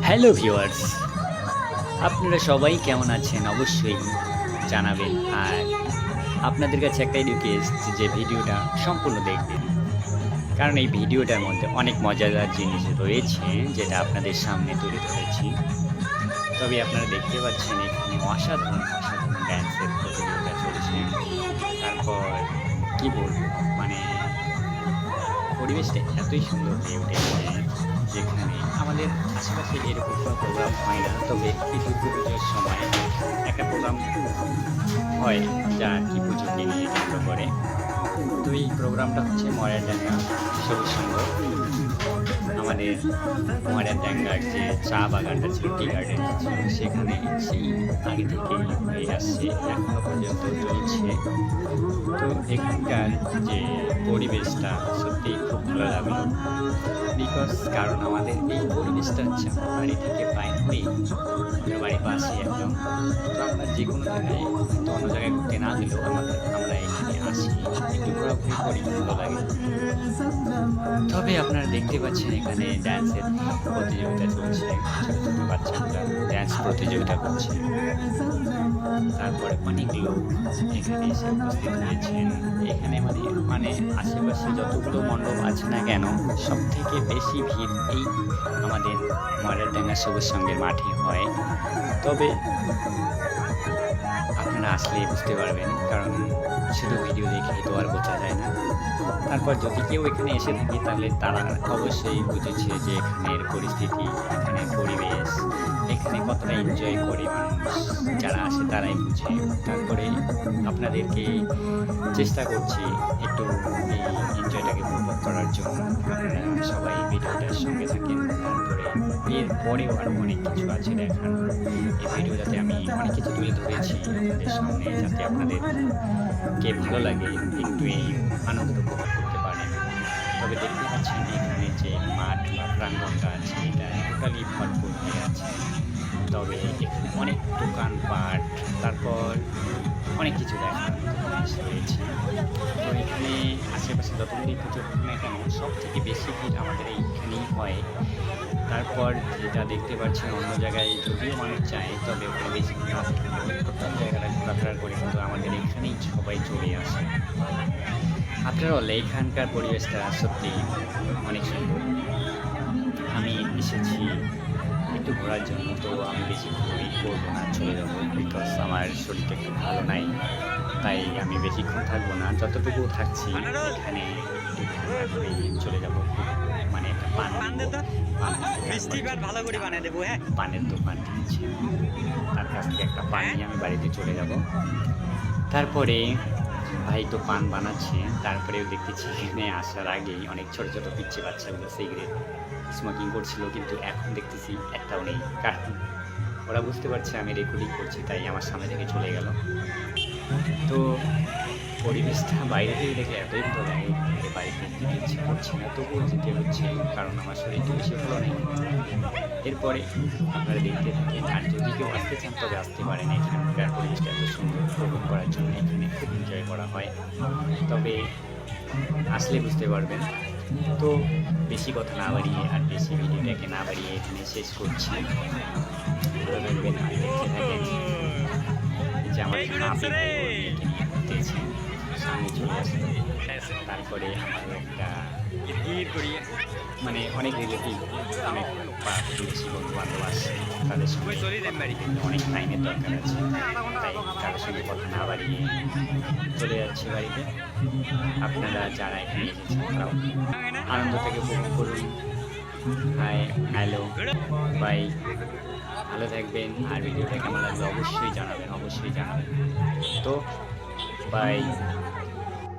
Hello viewers, আপনারা সবাই কেমন আছেন অবশ্যই জানাবেন। আর আপনাদের কাছে একটাই রিকোয়েস্ট যে ভিডিওটা সম্পূর্ণ দেখবেন, কারণ এই ভিডিওটার মধ্যে অনেক মজাদার জিনিস রয়েছে যেটা আপনাদের সামনে তুলে ধরেছি। তবে আপনারা দেখতে পাচ্ছেন এখানে অসাধারণ অসাধারণ ড্যান্সের প্রতিযোগিতা চলছে। তারপর কি বলবো, মানে পরিবেশটা এতই সুন্দর হয়ে উঠেছে যেখানে আমাদের আশেপাশে এরকম কোনো প্রোগ্রাম হয় না। তবে এই দুর্গাপুজোর সময় একটা প্রোগ্রাম হয় যা কি পুজোকে নিয়ে কেন্দ্র করে। তো এই প্রোগ্রামটা হচ্ছে ময়রাডাঙ্গা সবুজ সংঘ। আমাদের ময়রাডাঙ্গার যে চা বাগানটা ছিল, টি গার্ডেন ছিল, সেখানে সেই আগে থেকেই হয়ে আসছে, এখনো পর্যন্ত চলছে। তো এখানকার যে পরিবেশটা সত্যিই খুব ভালো লাগলো, কারণ আমাদের এই পরিবেশটা হচ্ছে আমার বাড়ি থেকে প্রায় বাড়ির পাশে একদম। তো আমরা যে কোনো জায়গায় তো অন্য জায়গায় ঘুরতে না গেলেও আমরা এখানে আসি, একটু ঘোরাঘুরি করি, ভালো লাগে। তবে আপনারা দেখতে পাচ্ছেন এখানে ড্যান্সের প্রতিযোগিতা চলছে, ছোটো ছোটো বাচ্চারা ড্যান্স প্রতিযোগিতা করছে। তারপরে অনেক লোক এখানে এসে উপস্থিত হয়েছেন। এখানে মানে আশেপাশে যতগুলো মণ্ডপ আছে না কেন, সব থেকে বেশি ভিড় এই আমাদের ময়রাডাঙ্গা সবুজ সংঘের মাঠে হয়। তবে আপনারা আসলেই বুঝতে পারবেন, কারণ শুধু ভিডিও দেখেই তো আর বোঝা যায় না। তারপর যদি কেউ এখানে এসে থাকে তাহলে তারা অবশ্যই বুঝেছে যে এখানের পরিস্থিতি, এখানের পরিবেশ, এখানে কতটা এনজয় করে মানুষ, যারা আসে তারাই বুঝে। তারপরে আপনাদেরকে চেষ্টা করছি একটু এই এনজয়টাকে উপভোগ করার জন্য। আপনারা সবাই ভিডিওটার সঙ্গে থাকেন। তারপরে এরপরেও আরও অনেক কিছু আছে দেখার। এই ভিডিওটাতে আমি অনেক কিছু তুলে ধরেছি আপনাদের সামনে, যাতে আপনাদেরকে ভালো লাগে, একটু এই আনন্দ উপভোগ করতে পারেন। তবে দেখতে পাচ্ছেন এখানে যে মাঠ বা প্রাঙ্গণটা আছে, এটা টোটালি ভরপুর হয়ে আছে। তবে এখানে অনেক দোকানপাট, তারপর অনেক কিছু দেখার জিনিস রয়েছে। তো এখানে আশেপাশে যতগুলি পুজো হোক না কেন, সব থেকে বেশি ভিড় আমাদের এইখানেই হয়। তারপর যেটা দেখতে পাচ্ছেন অন্য জায়গায় যদিও মানুষ যায়, তবে ওখানে বেশি না থাকে, প্রথম জায়গাটা ঘোরাফেরা করে, কিন্তু আমাদের এখানেই সবাই চলে আসে। আফটার অল এখানকার পরিবেশটা সত্যি অনেক সুন্দর। আমি এসেছি একটু ঘোরার জন্য, তো আমি বেশি ওয়েট করবো না, চলে যাবো, বিকজ আমার শরীরটা একটু ভালো নাই। তাই আমি বেশিক্ষণ থাকবো না, যতটুকু থাকছি এখানে একটু চলে যাবো। মানে একটা পানের দোকান কিনছে, তার কাছ থেকে একটা পান নিয়ে আমি বাড়িতে চলে যাব। তারপরে ভাই তো পান বানাচ্ছে। তারপরেও দেখতেছি এখানে আসার আগেই অনেক ছোটো ছোটো পিচ্ছি বাচ্চাগুলো সিগারেট স্মোকিং করছিল, কিন্তু এখন দেখতেছি একটাও নেই। কারণ ওরা বুঝতে পারছে আমি রেকর্ডিং করছি, তাই আমার সামনে থেকে চলে গেল। তো পরিবেশটা বাইরে থেকে দেখলে এতই ভালো লাগে, বাড়িতে যেতে ইচ্ছে করছে না, তবুও যেতে হচ্ছে, কারণ আমার শরীরটা বেশি ভালো নেই। এরপরে আপনারা দেখতে থাকেন, আর যদি কেউ আসতে চান তবে আসতে পারেন। এখানকার পরিবেশটা এত সুন্দর উপভোগ করার জন্য এখানে খুব এনজয় করা হয়। তবে আসলে বুঝতে পারবেন। তো বেশি কথা না বাড়িয়ে আর বেশি ভিডিওটাকে না বাড়িয়ে এখানে শেষ করছি। ভালো থাকবেন, আর দেখতে থাকেন যে আমার ঘুরতেছে, সামনে চলে আসবে। তারপরে আমার একটা মানে অনেক রিলেটিভ, অনেক বেশি বন্ধু বান্ধব আসছে, তাদের সঙ্গে অনেক টাইমের দরকার আছে, তাই কারোর সঙ্গে কথা না বাড়িয়ে চলে যাচ্ছি বাড়িতে। আপনারা যারা এখানে এসেছেন তারাও আনন্দটাকে উপভোগ করুন। হাই, হ্যালো, বাই, ভালো থাকবেন। আর ভিডিওটা কেমন লাগবে অবশ্যই জানাবেন, অবশ্যই জানাবেন। তো বাই।